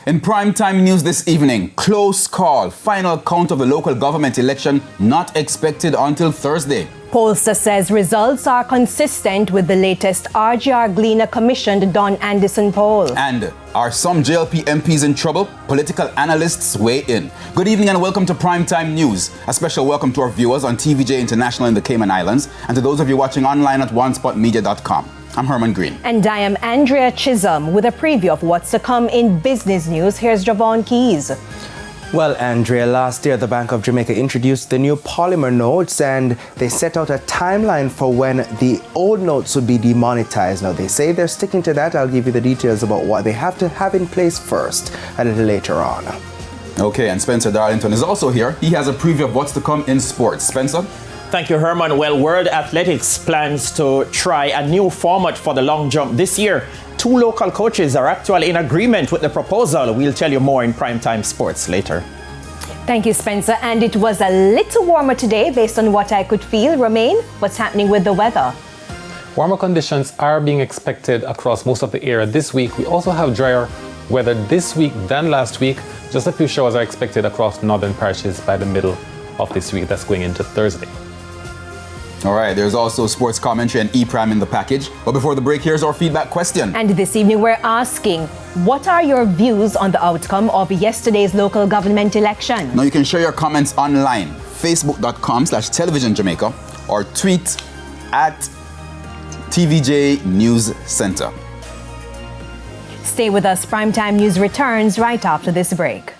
In primetime news this evening, close call, final count of the local government election not expected until Thursday. Pollster says results are consistent with the latest RGR Gleaner commissioned Don Anderson poll. And are some JLP MPs in trouble? Political analysts weigh in. Good evening and welcome to Primetime News. A special welcome to our viewers on TVJ International in the Cayman Islands and to those of you watching online at onespotmedia.com. I'm Herman Green. And I am Andrea Chisholm with a preview of what's to come in business news. Here's Javon Keys. Well, Andrea, last year the Bank of Jamaica introduced the new polymer notes and they set out a timeline for when the old notes would be demonetized. Now, they say they're sticking to that. I'll give you the details about what they have to have in place first a little later on. Okay, and Spencer Darlington is also here. He has a preview of what's to come in sports. Spencer? Thank you, Herman. Well, World Athletics plans to try a new format for the long jump this year. 2 local coaches are actually in agreement with the proposal. We'll tell you more in Primetime Sports later. Thank you, Spencer. And it was a little warmer today based on what I could feel. Romain, what's happening with the weather? Warmer conditions are being expected across most of the area this week. We also have drier weather this week than last week. Just a few showers are expected across northern parishes by the middle of this week. That's going into Thursday. All right, there's also sports commentary and E-Prime in the package. But before the break, here's our feedback question. And this evening we're asking, what are your views on the outcome of yesterday's local government election? Now you can share your comments online, facebook.com/televisionjamaica or tweet at TVJ News Center. Stay with us. Primetime News returns right after this break.